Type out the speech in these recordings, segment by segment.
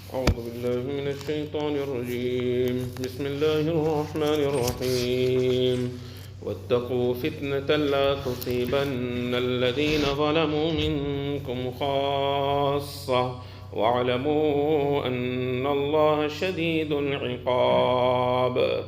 أعوذ بالله من الشيطان الرجيم بسم الله الرحمن الرحيم واتقوا فتنة لا تصيبن الذين ظلموا منكم خاصة واعلموا أن الله شديد العقاب.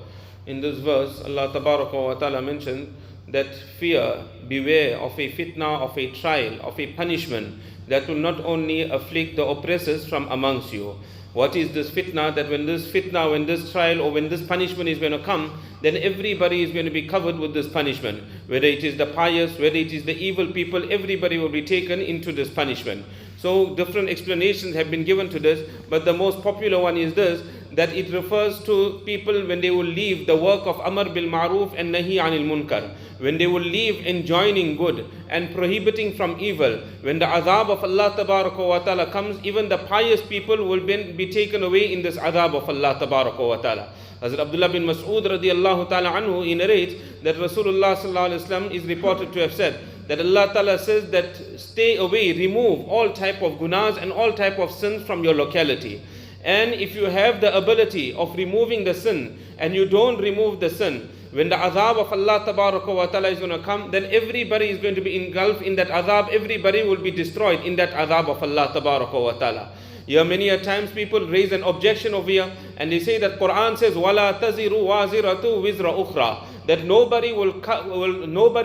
In this verse, Allah Tabaraka wa Ta'ala mentioned that fear, beware of a fitna, of a trial, of a punishment that will not only afflict the oppressors from amongst you. What is this fitna? That when this fitna, when this trial or when this punishment is going to come, then everybody is going to be covered with this punishment. Whether it is the pious, whether it is the evil people, everybody will be taken into this punishment. So different explanations have been given to this, but the most popular one is this, that it refers to people when they will leave the work of Amr bil Ma'ruf and Nahi Anil Munkar. When they will leave enjoining good and prohibiting from evil. When the azab of Allah Tabaraka wa Ta'ala comes, even the pious people will be taken away in this azab of Allah Tabaraka wa Ta'ala. Hazrat Abdullah bin Mas'ud radiallahu ta'ala anhu, he narrates that Rasulullah sallallahu alaihi wasallam is reported to have said that Allah Ta'ala says that stay away, remove all type of gunas and all type of sins from your locality. And if you have the ability of removing the sin and you don't remove the sin, when the azab of Allah Tabaraka wa Ta'ala is going to come, then everybody is going to be engulfed in that azab, everybody will be destroyed in that azab of Allah Tabaraka wa Ta'ala. Here many a times people raise an objection over here and they say that Quran says وَلَا تَزِرُ وَازِرَةُ وِزْرَ أُخْرَى, that nobody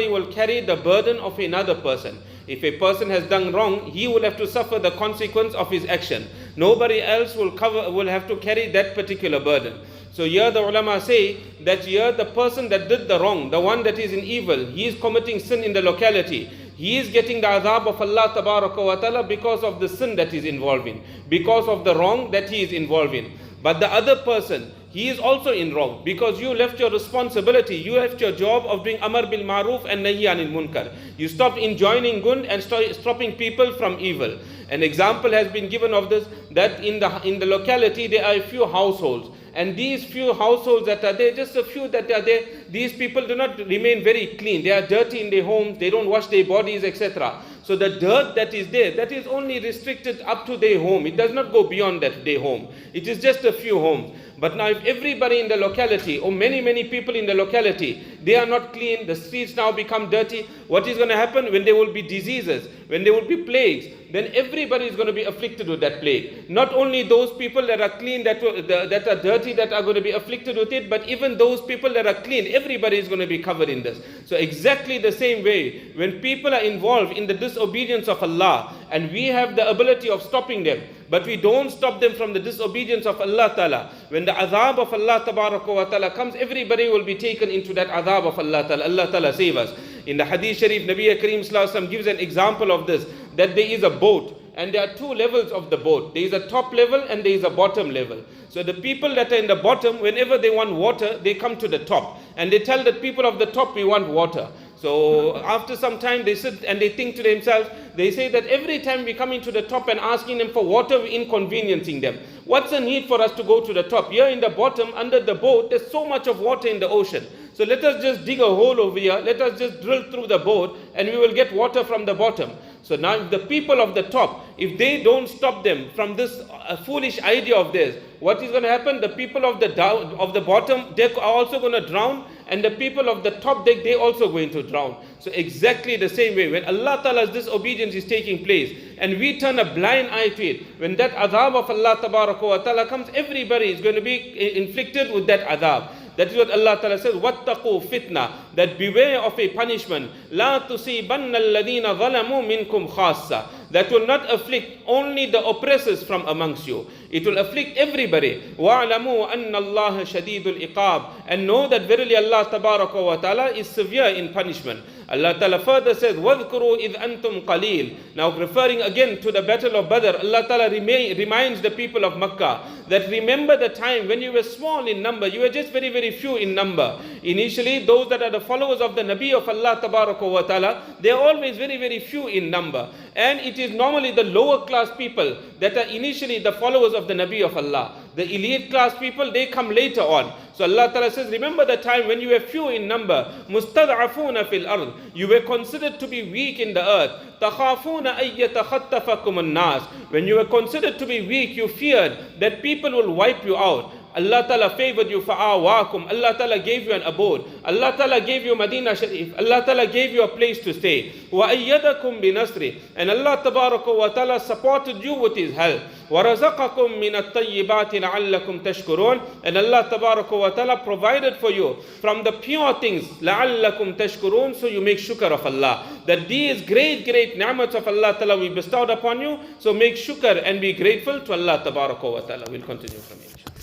will carry the burden of another person. If a person has done wrong, he will have to suffer the consequence of his action. Nobody else will have to carry that particular burden. So here the ulama say that here the person that did the wrong, the one that is in evil, he is committing sin in the locality. He is getting the azab of Allah Tabaraka wa Ta'ala because of the sin that is involved in, because of the wrong that he is involved in. But the other person, he is also in wrong because you left your responsibility, you left your job of doing Amr bil Ma'ruf and Nahi Anil Munkar. You stopped enjoining good and stopping people from evil. An example has been given of this, that in the locality there are a few households. And these few households that are there, just a few that are there, these people do not remain very clean. They are dirty in their homes, they don't wash their bodies, etc. So the dirt that is there, that is only restricted up to their home. It does not go beyond that their home. It is just a few homes. But now if everybody in the locality, or many people in the locality, they are not clean, the streets now become dirty, what is going to happen? When there will be diseases, when there will be plagues, then everybody is going to be afflicted with that plague. Not only those people that are clean, that are dirty, that are going to be afflicted with it, but even those people that are clean, everybody is going to be covered in this. So exactly the same way, when people are involved in the disobedience of Allah, and we have the ability of stopping them, but we don't stop them from the disobedience of Allah Ta'ala, when the azab of Allah Tabaraka wa Ta'ala comes, everybody will be taken into that azab of Allah Ta'ala. Allah Ta'ala save us. In the Hadith Sharif, Nabi Kareem Sallallahu Alaihi Wasallam gives an example of this, that there is a boat, and there are two levels of the boat. There is a top level and there is a bottom level. So the people that are in the bottom, whenever they want water, they come to the top. And they tell the people of the top, we want water. So after some time, they sit and they think to themselves, they say that every time we come into the top and asking them for water, we're inconveniencing them. What's the need for us to go to the top? Here in the bottom, under the boat, there's so much of water in the ocean. So let us just dig a hole over here, let us just drill through the boat, and we will get water from the bottom. So now if the people of the top, if they don't stop them from this foolish idea of theirs, what is going to happen? The people of the bottom, they are also going to drown, and the people of the top deck, they also going to drown. So exactly the same way, when Allah Ta'ala's disobedience is taking place, and we turn a blind eye to it, when that azab of Allah Tabaraka wa Ta'ala comes, everybody is going to be inflicted with that azab. That is what Allah Ta'ala says, وَاتَّقُوا fitna, that beware of a punishment, لَا تُصِيبَنَّ الَّذِينَ ظَلَمُوا مِنْكُمْ خَاصَّةً, that will not afflict only the oppressors from amongst you. It will afflict everybody. وَاعْلَمُوا أَنَّ اللَّهَ شَدِيدُ الْإِقَابِ, and know that verily Allah Tabaraka wa Ta'ala is severe in punishment. Allah Ta'ala further says, وَاذْكُرُوا إِذْ أَنْتُمْ قَلِيلٌ. Now referring again to the battle of Badr, Allah Ta'ala reminds the people of Makkah that remember the time when you were small in number, you were just very few in number. Initially, those that are the followers of the Nabi of Allah Tabaraka wa Ta'ala, they are always very few in number. And it is normally the lower class people that are initially the followers of the Nabi of Allah. The elite class people, they come later on. So Allah Ta'ala says, remember the time when you were few in number, مُسْتَضْعَفُونَ فِي الْأَرْضِ, you were considered to be weak in the earth. تَخَافُونَ أَن يَتَخَطَّفَكُمُ النَّاسِ, when you were considered to be weak, you feared that people will wipe you out. Allah Ta'ala favored you, فَآوَاكُمْ, Allah Ta'ala gave you an abode. Allah Ta'ala gave you Medina Sharif. Allah Ta'ala gave you a place to stay. وَأَيَّدَكُمْ بِنَصْرِ, and Allah Tabaraka wa Ta'ala supported you with His help. وَرَزَقَكُمْ مِنَ الطَّيِّبَاتِ لَعَلَّكُمْ تَشْكُرُونَ, and Allah Tabaraka wa Ta'ala provided for you from the pure things, لَعَلَّكُمْ تَشْكُرُونَ, so you make shukr of Allah. That these great ni'mats of Allah Ta'ala we bestowed upon you, so make shukr and be grateful to Allah Tabaraka wa Ta'ala. We'll continue from here.